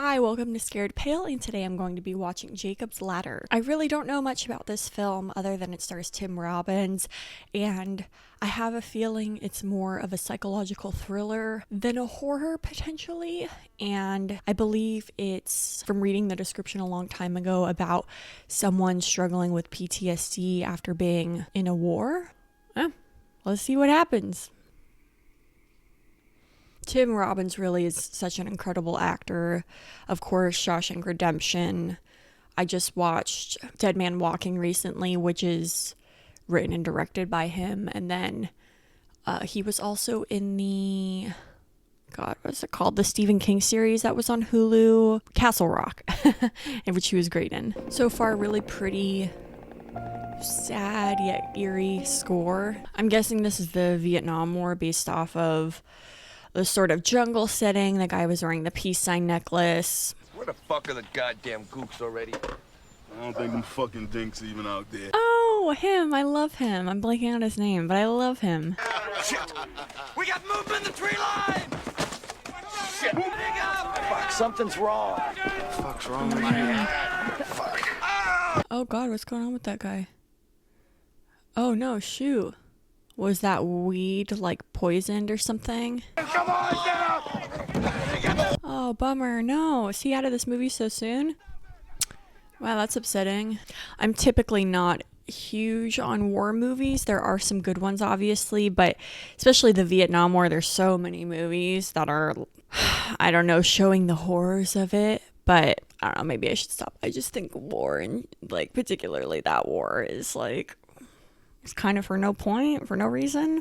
Hi, welcome to Scared Pale, and today I'm going to be watching Jacob's Ladder. I really don't know much about this film other than it stars Tim Robbins, and I have a feeling it's more of a psychological thriller than a horror potentially, and I believe it's, from reading the description a long time ago, about someone struggling with PTSD after being in a war. Let's see what happens. Tim Robbins really is such an incredible actor. Of course, Shawshank Redemption. I just watched Dead Man Walking recently, which is written and directed by him. And then he was also in the, what's it called? The Stephen King series that was on Hulu, Castle Rock, which he was great in. So far, really pretty, sad yet eerie score. I'm guessing this is the Vietnam War based off of the sort of jungle setting. The guy was wearing the peace sign necklace. Where the fuck are the goddamn gooks already? I don't think them fucking dinks even out there. Oh, him. I love him. I'm blanking on his name, but I love him. Shit! We got movement in the tree line! Shit! Moving up! Fuck, something's wrong. What the fuck's wrong with you? Fuck. Oh god, what's going on with that guy? Oh no, shoot. Was that weed like poisoned or something? Come on, get up! Oh, bummer. No. Is he out of this movie so soon? Wow, that's upsetting. I'm typically not huge on war movies. There are some good ones, obviously, but especially the Vietnam War, there's so many movies that are, I don't know, showing the horrors of it. But I don't know, maybe I should stop. I just think war, and like particularly that war, is like, it's kind of for no point, for no reason.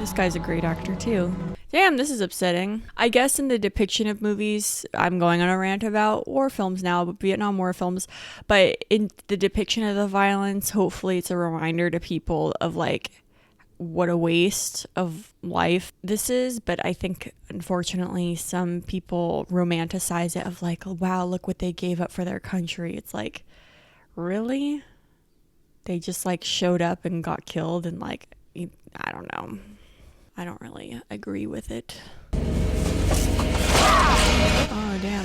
This guy's a great actor too. Damn, this is upsetting. I guess in the depiction of movies, I'm going on a rant about war films now, but Vietnam War films, but in the depiction of the violence, hopefully it's a reminder to people of like what a waste of life this is. But I think unfortunately some people romanticize it of like, wow, look what they gave up for their country. It's like, really? They just like showed up and got killed, and like, I don't know. I don't really agree with it. Oh, damn.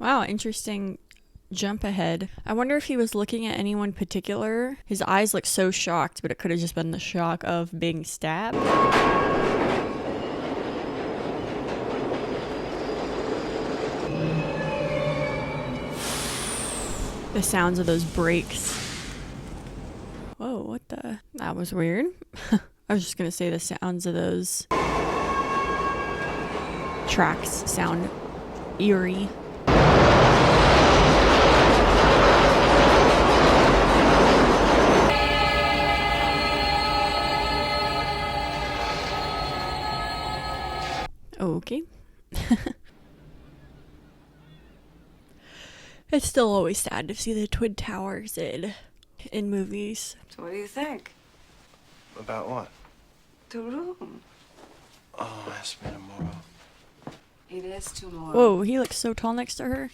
Wow, interesting jump ahead. I wonder if he was looking at anyone particular. His eyes look so shocked, but it could have just been the shock of being stabbed. The sounds of those brakes. Whoa, what the? That was weird. I was just gonna say the sounds of those tracks sound eerie. Okay. It's still always sad to see the Twin Towers in movies. So what do you think? About what? The room. Oh, ask me tomorrow. It is tomorrow. Whoa, he looks so tall next to her.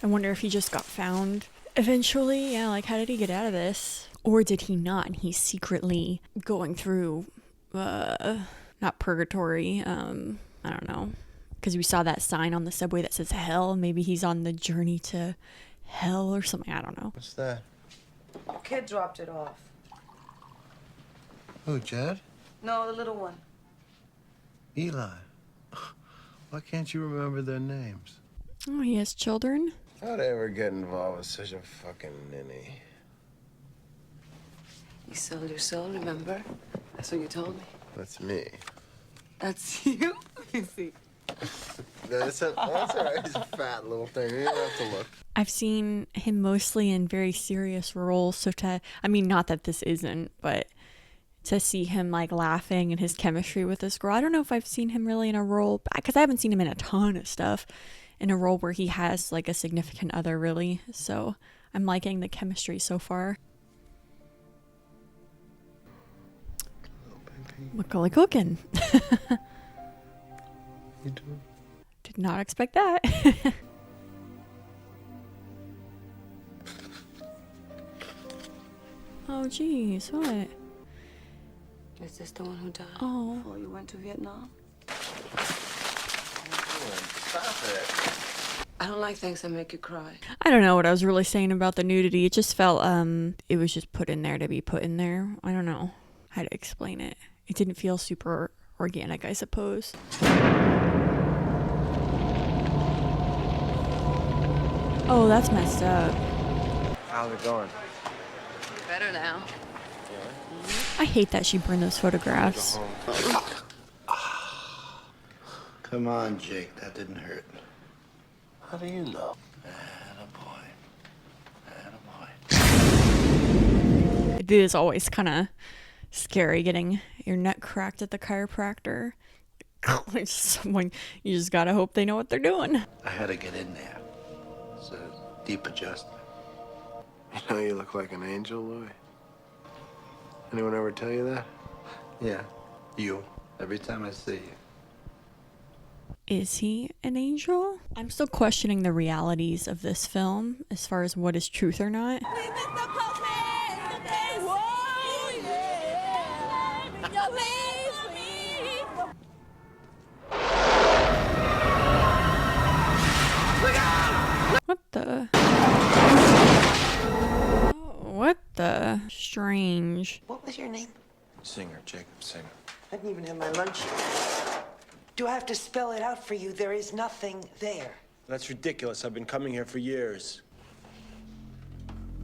I wonder if he just got found eventually. Yeah, like how did he get out of this? Or did he not? And he's secretly going through, not purgatory, I don't know. Because we saw that sign on the subway that says hell. Maybe he's on the journey to hell or something. I don't know. What's that? The kid dropped it off. Who, Jed? No, the little one. Eli. Why can't you remember their names? Oh, he has children? How'd I ever get involved with such a fucking ninny? You sold your soul, remember? That's what you told me. That's me. That's you? Let me see. That's all right. He's a fat little thing. You don't have to look. I've seen him mostly in very serious roles. So not that this isn't, but to see him like laughing and his chemistry with this girl. I don't know if I've seen him really in a role, because I haven't seen him in a ton of stuff, in a role where he has like a significant other really. So I'm liking the chemistry so far. Macaulay Culkin. You do? Did not expect that. Oh, jeez, what? Is this the one who died Oh. before you went to Vietnam? Stop it. I don't like things that make you cry. I don't know what I was really saying about the nudity. It just felt, it was just put in there to be put in there. I don't know how to explain it. It didn't feel super organic, I suppose. Oh, that's messed up. How's it going? Better now. I hate that she burned those photographs. Come on, Jake. That didn't hurt. How do you know? Attaboy. It is always kind of scary getting your neck cracked at the chiropractor. Like someone, you just gotta hope they know what they're doing. I had to get in there. It's a deep adjustment. You know you look like an angel, Louis. Anyone ever tell you that? Yeah, you. Every time I see you. Is he an angel? I'm still questioning the realities of this film as far as what is truth or not. What the? Oh, what the? Strange. What was your name? Singer, Jacob Singer. I didn't even have my lunch yet. Do I have to spell it out for you? There is nothing there. That's ridiculous. I've been coming here for years.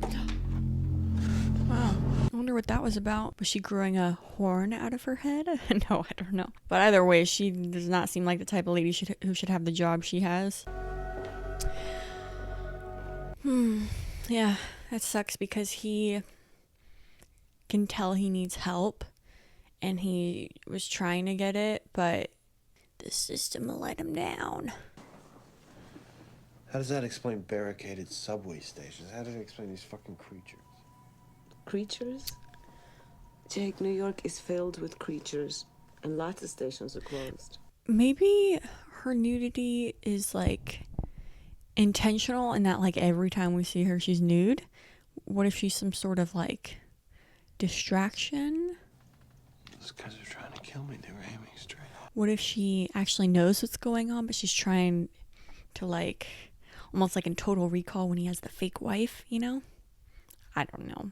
Wow. I wonder what that was about. Was she growing a horn out of her head? No, I don't know. But either way, she does not seem like the type of lady who should have the job she has. Yeah, that sucks because he can tell he needs help and he was trying to get it, but the system let him down. How does that explain barricaded subway stations? How does it explain these fucking creatures? Creatures? Jake, New York is filled with creatures, and lots of stations are closed. Maybe her nudity is like intentional in that like every time we see her she's nude. What if she's some sort of like distraction? Those guys are trying to kill me. They were aiming straight at me. What if she actually knows what's going on but she's trying to like almost like in Total Recall when he has the fake wife, you know? I don't know.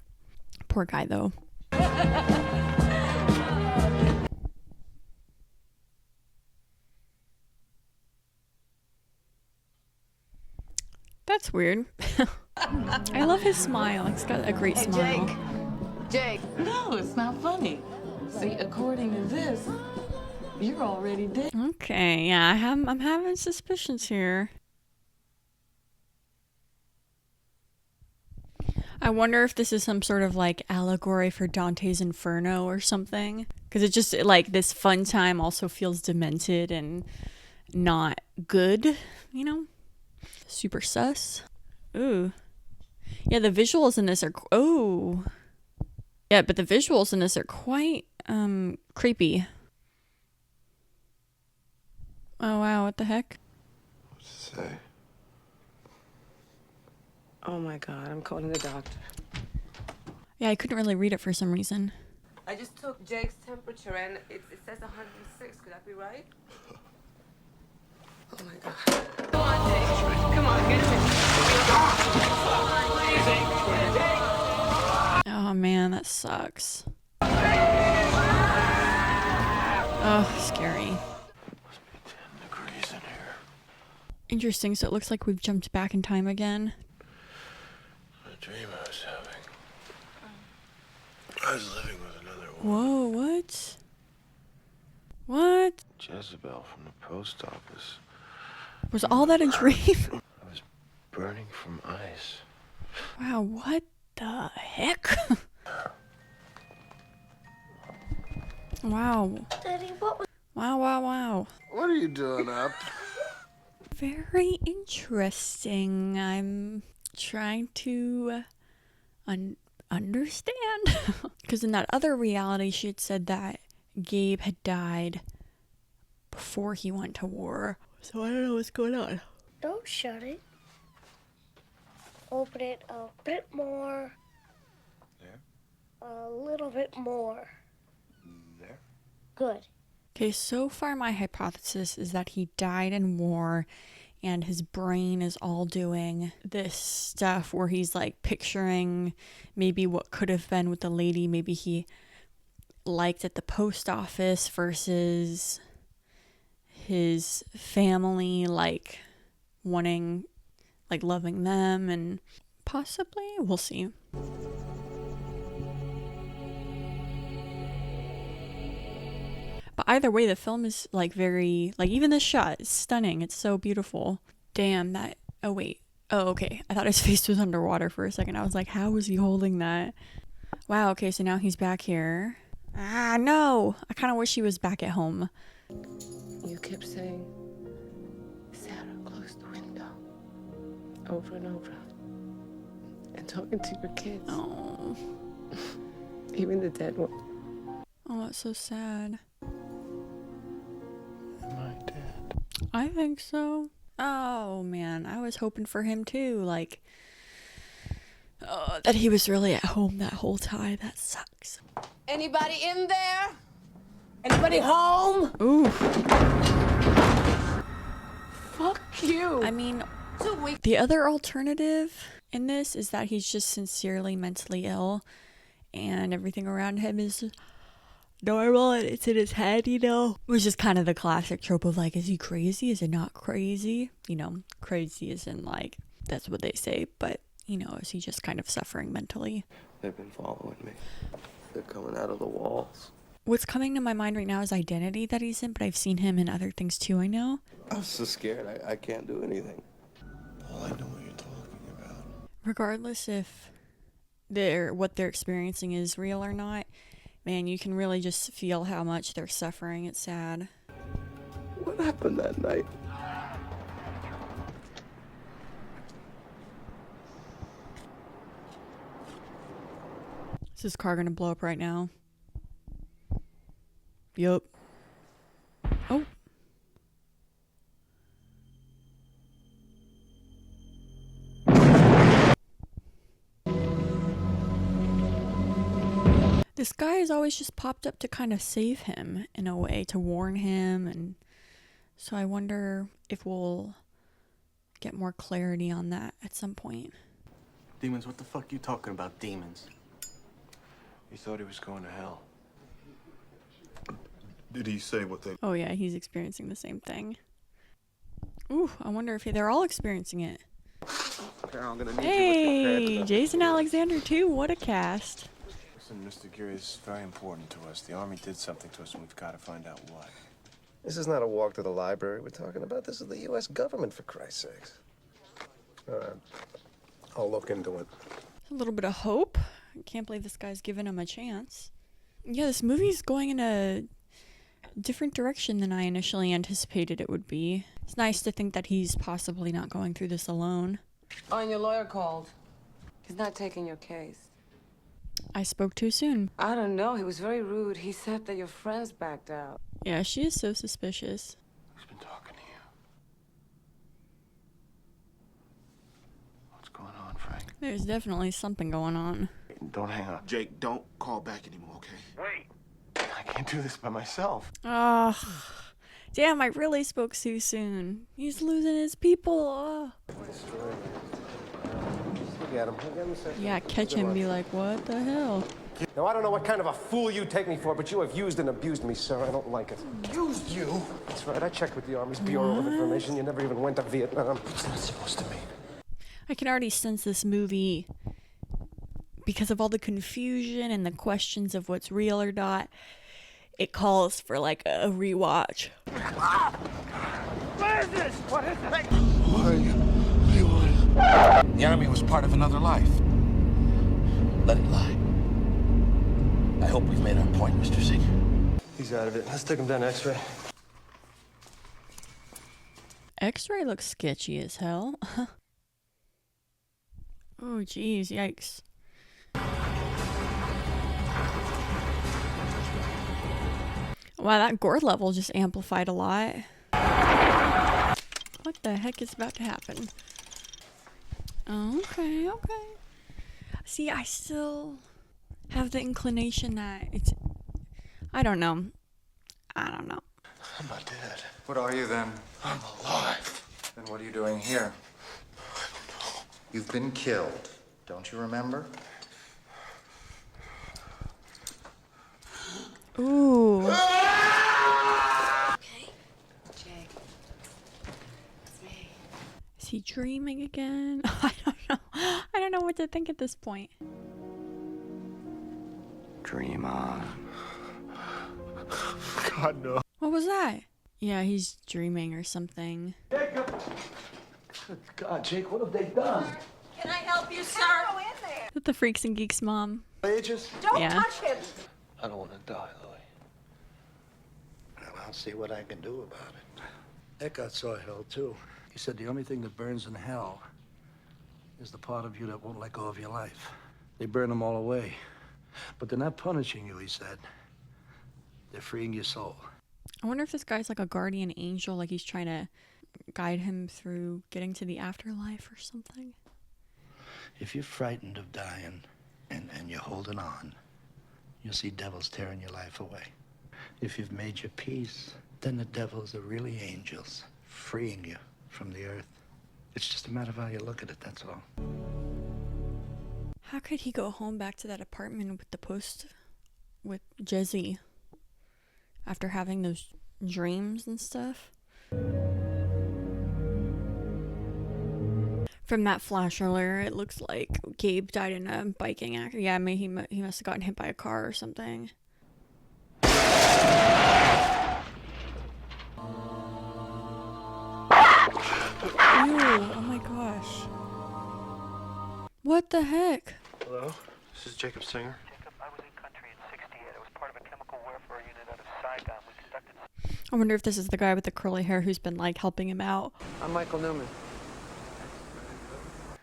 Poor guy though. That's weird. I love his smile. He's got a great smile. Jake! No, it's not funny. See, according to this, you're already dead. Okay, yeah, I'm having suspicions here. I wonder if this is some sort of like allegory for Dante's Inferno or something. Because it just like this fun time also feels demented and not good, you know? Super sus. Ooh. Yeah, the visuals in this are oh. Yeah, but the visuals in this are quite creepy. Oh wow, what the heck? What's it say? Oh my God, I'm calling the doctor. Yeah, I couldn't really read it for some reason. I just took Jake's temperature and it says 106. Could that be right? Oh my God. Come on, Jake. Come on, get him in. Oh man, that sucks. Oh, scary. Must be 10 degrees in here. Interesting, so it looks like we've jumped back in time again. A dream I was having. I was living with another woman. Whoa, what? What? Jezebel from the post office. Was all that a dream? I was burning from ice. Wow, what the heck? Wow. Daddy, what was... Wow. What are you doing up? Very interesting. I'm trying to understand. Because in that other reality, she had said that Gabe had died before he went to war. So I don't know what's going on. Don't shut it. Open it a bit more. There? A little bit more. There? Good. Okay, so far my hypothesis is that he died in war and his brain is all doing this stuff where he's like picturing maybe what could have been with the lady maybe he liked at the post office versus his family, like wanting, like loving them, and possibly, we'll see. But either way, the film is like very, like even this shot is stunning. It's so beautiful. Damn, that, oh wait. Oh, okay. I thought his face was underwater for a second. I was like, how was he holding that? Wow, okay, so now he's back here. Ah, no! I kind of wish he was back at home. You kept saying, Sarah, close the window. Over and over. And talking to your kids. Oh. Even the dead one. Oh, that's so sad. Am I dead? I think so. Oh, man. I was hoping for him, too. Like, that he was really at home that whole time. That sucks. Anybody in there? Anybody home? Ooh. Fuck you. I mean, the other alternative in this is that he's just sincerely mentally ill and everything around him is normal and it's in his head, you know? Which is kind of the classic trope of like, is he crazy? Is it not crazy? You know, crazy isn't like, that's what they say, but, you know, is he just kind of suffering mentally? They've been following me. They're coming out of the walls. What's coming to my mind right now is Identity that he's in, but I've seen him in other things too, I know. I'm so scared. I can't do anything. All I know what you're talking about. Regardless if what they're experiencing is real or not, man, you can really just feel how much they're suffering. It's sad. What happened that night? Is this car gonna blow up right now? Yup. Oh. This guy has always just popped up to kind of save him in a way, to warn him, and so I wonder if we'll get more clarity on that at some point. Demons? What the fuck you talking about, demons? He thought he was going to hell. Did he say what they... Oh yeah, he's experiencing the same thing. Ooh, I wonder if they're all experiencing it. I'm gonna need Hey, Jason Alexander too, what a cast. Listen, Mr. Geary, this is very important to us. The Army did something to us and we've got to find out what. This is not a walk to the library we're talking about. This is the U.S. government, for Christ's sakes. All right. I'll look into it. A little bit of hope. I can't believe this guy's giving him a chance. Yeah, this movie's going in a different direction than I initially anticipated it would be. It's nice to think that he's possibly not going through this alone. Oh, and your lawyer called. He's not taking your case. I spoke too soon. I don't know. He was very rude. He said that your friends backed out. Yeah, she is so suspicious. Who's been talking to you? What's going on, Frank? There's definitely something going on. Don't hang up. Jake, don't call back anymore, okay? Wait. I can't do this by myself. Oh, damn, I really spoke too soon. He's losing his people. Look at him. Look at him, sir. Yeah, catch him, be like, what the hell? Now, I don't know what kind of a fool you take me for, but you have used and abused me, sir. I don't like it. Used you? That's right. I checked with the Army's Bureau of Information. You never even went to Vietnam. It's not supposed to be. I can already sense this movie, because of all the confusion and the questions of what's real or not, it calls for like a rewatch. Where is this? What is it? Why are you? What do you want? The Army was part of another life. Let it lie. I hope we've made our point, Mr. Singh. He's out of it. Let's take him down to X-ray. X-ray looks sketchy as hell. Oh, geez, yikes. Wow, that gore level just amplified a lot. What the heck is about to happen? Okay. See, I still have the inclination that it's... I don't know. I'm not dead. What are you then? I'm alive. Then what are you doing here? You've been killed. Don't you remember? Ooh. Jake, it's me. Is he dreaming again? I don't know. I don't know what to think at this point. Dream on. God, no. What was that? Yeah, he's dreaming or something. God, Jake, what have they done? Can I help you, sir? Go in there. Is that the Freaks and Geeks mom? Ages? Don't Yeah. touch him. I don't want to die, Louis. Well, I'll see what I can do about it. Eckhart saw hell, too. He said the only thing that burns in hell is the part of you that won't let go of your life. They burn them all away. But they're not punishing you, he said. They're freeing your soul. I wonder if this guy's like a guardian angel, like he's trying to guide him through getting to the afterlife or something. If you're frightened of dying and you're holding on, you'll see devils tearing your life away. If you've made your peace, then the devils are really angels, freeing you from the earth. It's just a matter of how you look at it, that's all. How could he go home back to that apartment with the post with Jesse after having those dreams and stuff? From that flash earlier, it looks like Gabe died in a biking accident. Yeah, I mean, he must have gotten hit by a car or something. Ew, oh my gosh. What the heck? Hello? This is Jacob Singer. Jacob, I was in country in 68. I was part of a chemical warfare unit out of Saigon. We conducted... I wonder if this is the guy with the curly hair who's been like helping him out. I'm Michael Newman.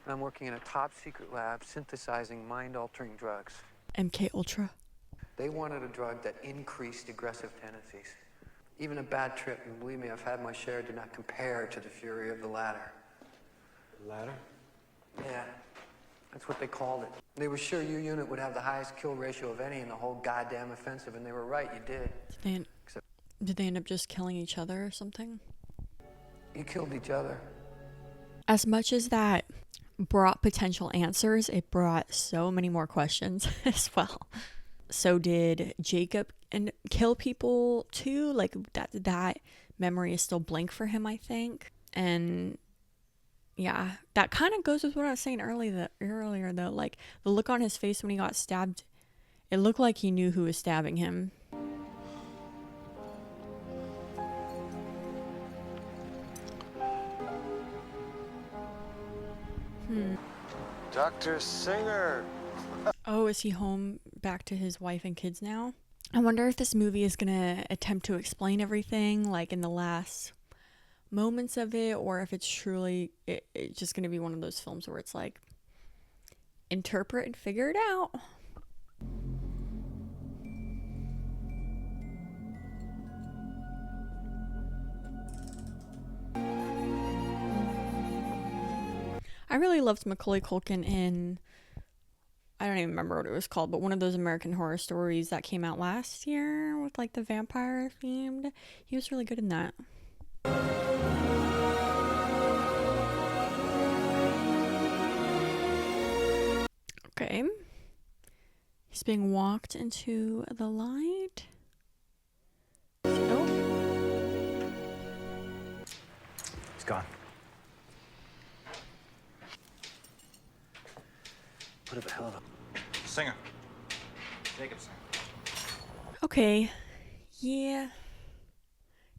And I'm working in a top secret lab synthesizing mind-altering drugs. MK Ultra. They wanted a drug that increased aggressive tendencies. Even a bad trip, and believe me, I've had my share, did not compare to the fury of the latter. The ladder? Yeah, that's what they called it. They were sure your unit would have the highest kill ratio of any in the whole goddamn offensive, and they were right, you did. Did they end up just killing each other or something? You killed each other. As much as that brought potential answers, it brought so many more questions as well. So did Jacob and kill people too? Like that memory is still blank for him, I think. And yeah, that kind of goes with what I was saying earlier though. Like the look on his face when he got stabbed, it looked like he knew who was stabbing him. Dr. Singer! Oh, is he home back to his wife and kids now? I wonder if this movie is gonna attempt to explain everything, like in the last moments of it, or if it's truly it's just gonna be one of those films where it's like interpret and figure it out. I really loved Macaulay Culkin in, I don't even remember what it was called, but one of those American Horror Stories that came out last year with like the vampire themed. He was really good in that. Okay. He's being walked into the light. Oh. He's gone. What the hell? Singer. Jacob Singer. Okay. Yeah.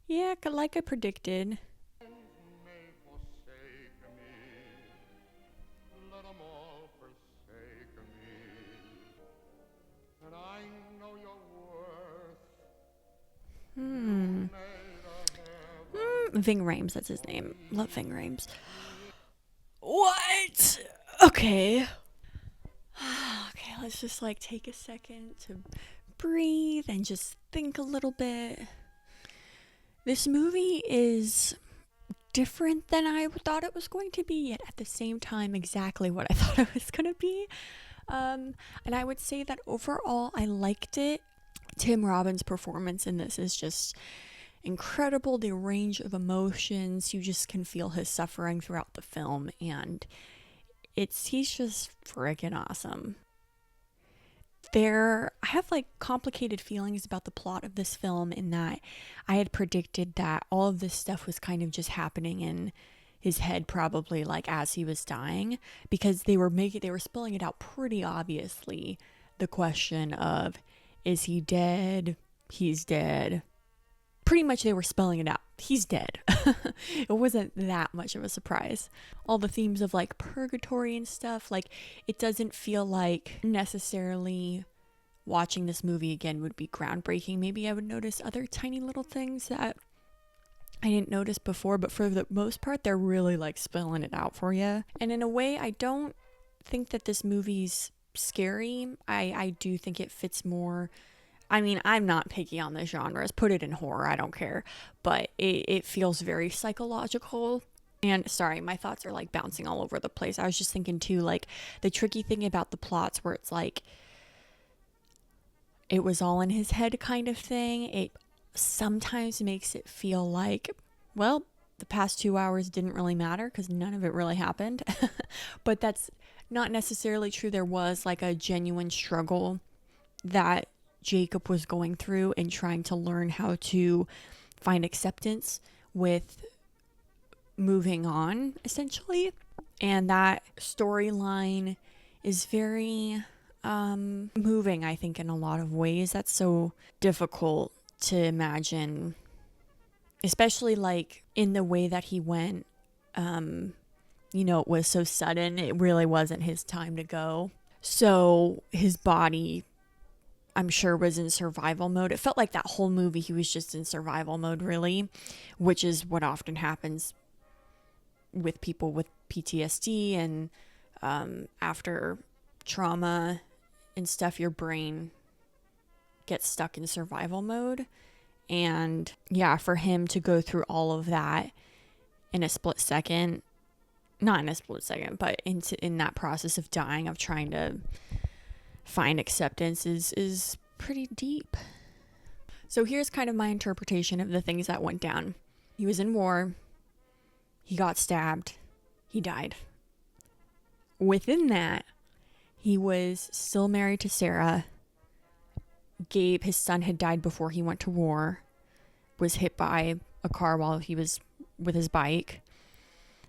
Yeah, like I predicted. Ving Rhames, that's his name. Love Ving Rhames. What? Okay. Okay, let's just like take a second to breathe and just think a little bit. This movie is different than I thought it was going to be, yet at the same time exactly what I thought it was going to be. And I would say that overall I liked it. Tim Robbins' performance in this is just incredible. The range of emotions, you just can feel his suffering throughout the film, and he's just freaking awesome. I have like complicated feelings about the plot of this film, in that I had predicted that all of this stuff was kind of just happening in his head, probably like as he was dying, because they were spelling it out pretty obviously. The question of, is he dead? He's dead. Pretty much they were spelling it out. He's dead. It wasn't that much of a surprise. All the themes of like purgatory and stuff, like it doesn't feel like necessarily watching this movie again would be groundbreaking. Maybe I would notice other tiny little things that I didn't notice before, but for the most part, they're really like spelling it out for you. And in a way, I don't think that this movie's scary. I do think it fits more. I mean, I'm not picky on the genres. Put it in horror, I don't care. But it feels very psychological. And sorry, my thoughts are like bouncing all over the place. I was just thinking too, like the tricky thing about the plots where it's like it was all in his head kind of thing. It sometimes makes it feel like, well, the past 2 hours didn't really matter because none of it really happened. But that's not necessarily true. There was like a genuine struggle that Jacob was going through and trying to learn how to find acceptance with moving on, essentially. And that storyline is very moving, I think, in a lot of ways. That's so difficult to imagine, especially like in the way that he went. You know, it was so sudden. It really wasn't his time to go. So his body, I'm sure, was in survival mode. It felt like that whole movie he was just in survival mode, really, which is what often happens with people with PTSD and after trauma and stuff. Your brain gets stuck in survival mode. And yeah, for him to go through all of that in a split second, not in a split second, but in that process of dying, of trying to find acceptance is pretty deep. So here's kind of my interpretation of the things that went down. He was in war. He got stabbed. He died. Within that, he was still married to Sarah. Gabe, his son, had died before he went to war, was hit by a car while he was with his bike,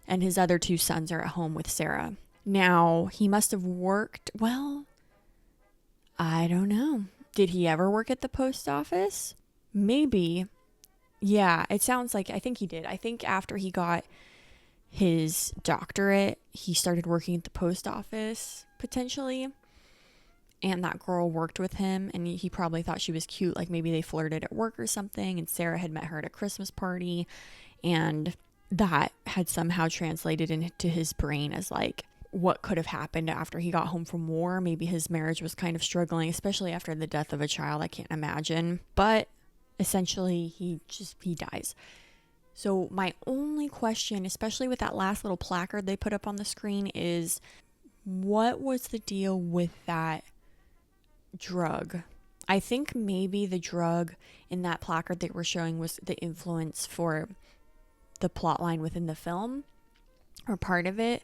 and his other two sons are at home with Sarah. Now, he must have worked, well, I don't know. Did he ever work at the post office? Maybe. Yeah, it sounds like, I think he did. I think after he got his doctorate, he started working at the post office, potentially. And that girl worked with him, and he probably thought she was cute. Like maybe they flirted at work or something, and Sarah had met her at a Christmas party, and that had somehow translated into his brain as like what could have happened after he got home from war. Maybe his marriage was kind of struggling, especially after the death of a child. I can't imagine. But essentially, he dies. So my only question, especially with that last little placard they put up on the screen, is what was the deal with that drug? I think maybe the drug in that placard they were showing was the influence for the plot line within the film, or part of it.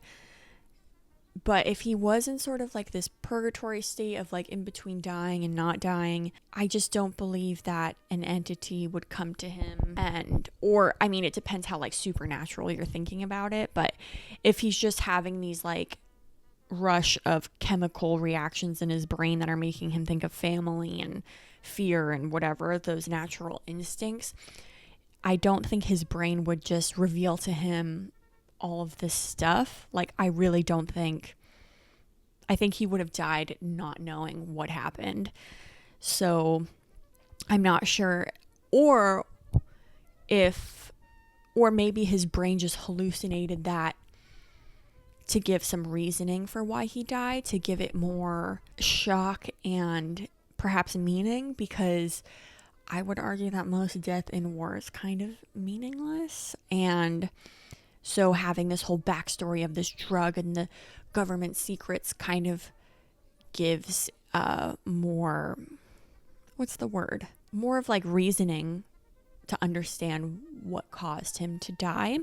But if he was in sort of like this purgatory state of like in between dying and not dying, I just don't believe that an entity would come to him or I mean, it depends how like supernatural you're thinking about it. But if he's just having these like rush of chemical reactions in his brain that are making him think of family and fear and whatever, those natural instincts, I don't think his brain would just reveal to him all of this stuff. Like, I really don't think, I think he would have died not knowing what happened. So I'm not sure. Or maybe his brain just hallucinated that to give some reasoning for why he died, to give it more shock and perhaps meaning, because I would argue that most death in war is kind of meaningless. And so having this whole backstory of this drug and the government secrets kind of gives more, what's the word? More of like reasoning to understand what caused him to die.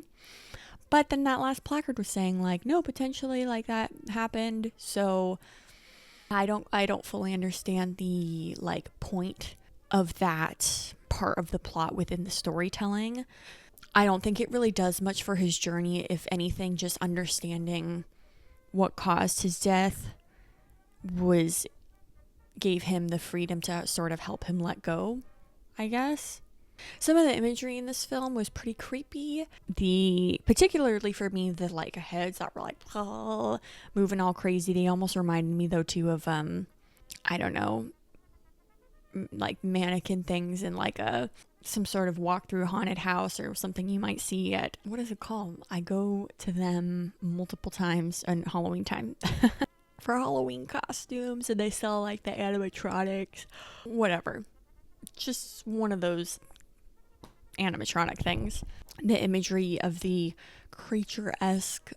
But then that last placard was saying like, no, potentially like that happened. So I don't fully understand the like point of that part of the plot within the storytelling. I don't think it really does much for his journey. If anything, just understanding what caused his death gave him the freedom to sort of help him let go, I guess. Some of the imagery in this film was pretty creepy. Particularly for me, the like heads that were like moving all crazy. They almost reminded me though too of I don't know, like mannequin things in like some sort of walk through haunted house or something you might see at, what is it called? I go to them multiple times on Halloween time for Halloween costumes, and they sell like the animatronics, whatever. Just one of those animatronic things. The imagery of the creature-esque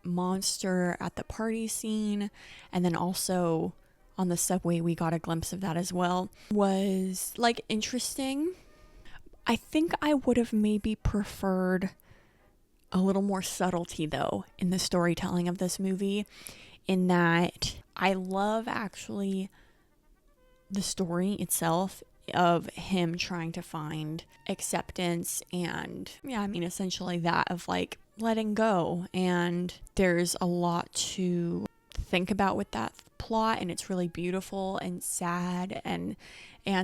monster at the party scene, and then also on the subway we got a glimpse of that as well, was like interesting. I think I would have maybe preferred a little more subtlety though in the storytelling of this movie, in that I love actually the story itself of him trying to find acceptance and essentially that of like letting go. And there's a lot to think about with that plot, and it's really beautiful and sad and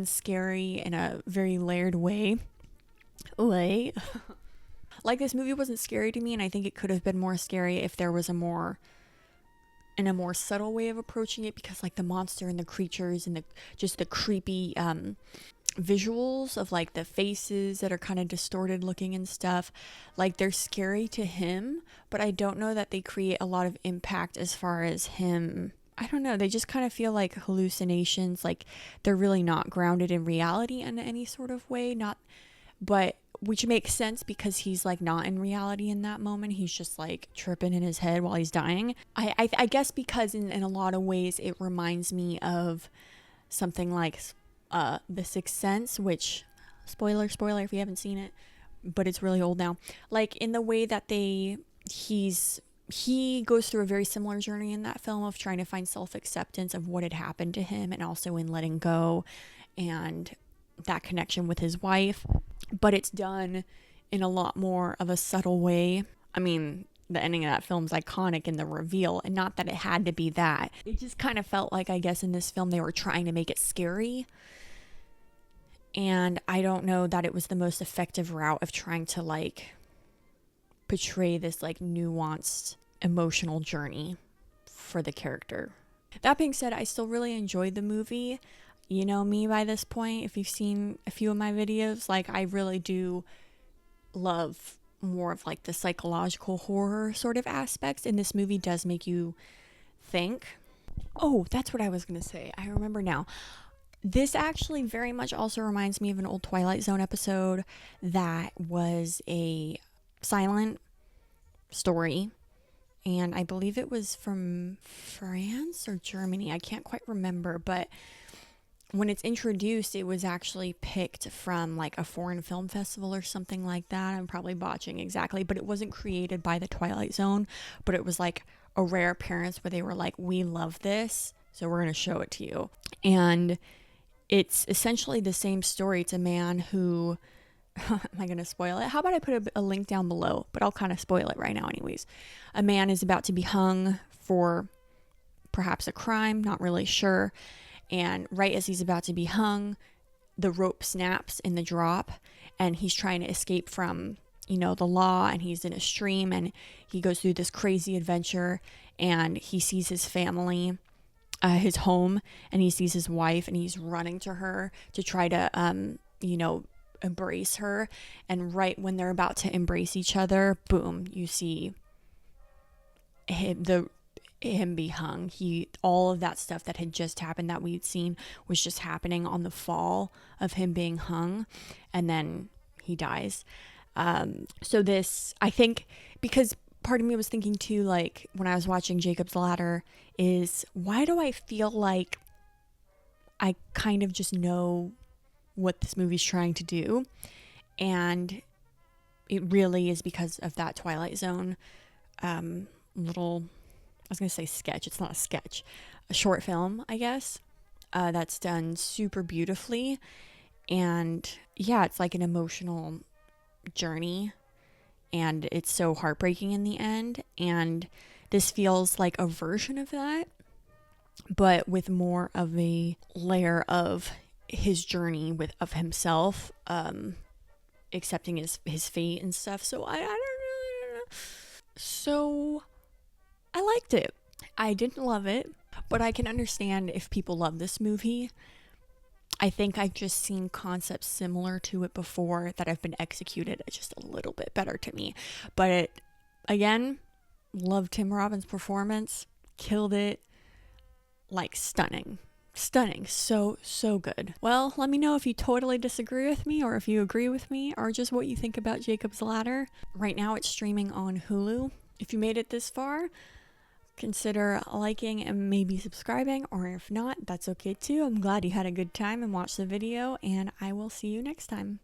scary in a very layered way. Like, this movie wasn't scary to me, and I think it could have been more scary if there was a more subtle way of approaching it, because like the monster and the creatures and the creepy visuals of like the faces that are kind of distorted looking and stuff, like they're scary to him, but I don't know that they create a lot of impact as far as him. I don't know, they just kind of feel like hallucinations, like they're really not grounded in reality in any sort of way, which makes sense because he's like not in reality in that moment. He's just like tripping in his head while he's dying. I guess because in a lot of ways it reminds me of something like The Sixth Sense, which spoiler if you haven't seen it, but it's really old now. Like in the way that he goes through a very similar journey in that film of trying to find self-acceptance of what had happened to him, and also in letting go and that connection with his wife. But it's done in a lot more of a subtle way. I mean, the ending of that film's iconic in the reveal, and not that it had to be that. It just kind of felt like, I guess in this film they were trying to make it scary, and I don't know that it was the most effective route of trying to like portray this like nuanced emotional journey for the character. That being said, I still really enjoyed the movie. You know me by this point, if you've seen a few of my videos, like I really do love more of like the psychological horror sort of aspects, and this movie does make you think. Oh, that's what I was going to say. I remember now. This actually very much also reminds me of an old Twilight Zone episode that was a silent story, and I believe it was from France or Germany. I can't quite remember, but when it's introduced, it was actually picked from like a foreign film festival or something like that. I'm probably botching exactly, but it wasn't created by the Twilight Zone, but it was like a rare appearance where they were like, we love this, so we're going to show it to you. And it's essentially the same story. It's a man who, am I going to spoil it? How about I put a link down below, but I'll kind of spoil it right now anyways. A man is about to be hung for perhaps a crime, not really sure. And right as he's about to be hung, the rope snaps in the drop, and he's trying to escape from, the law, and he's in a stream, and he goes through this crazy adventure, and he sees his family, his home, and he sees his wife, and he's running to her to try to, embrace her. And right when they're about to embrace each other, boom, you see him be hung. All of that stuff that had just happened that we'd seen was just happening on the fall of him being hung, and then he dies. So this, I think, because part of me was thinking too, like when I was watching Jacob's Ladder, is why do I feel like I kind of just know what this movie's trying to do? And it really is because of that Twilight Zone little, I was going to say sketch. It's not a sketch. A short film, I guess, that's done super beautifully. And yeah, it's like an emotional journey. And it's so heartbreaking in the end. And this feels like a version of that, but with more of a layer of his journey of himself, accepting his fate and stuff. So I don't know. So I liked it. I didn't love it, but I can understand if people love this movie. I think I've just seen concepts similar to it before that have been executed just a little bit better to me. But again, loved Tim Robbins' performance. Killed it. Like stunning. So good. Well, let me know if you totally disagree with me or if you agree with me or just what you think about Jacob's Ladder. Right now it's streaming on Hulu. If you made it this far, consider liking and maybe subscribing, or if not, that's okay too. I'm glad you had a good time and watched the video, and I will see you next time.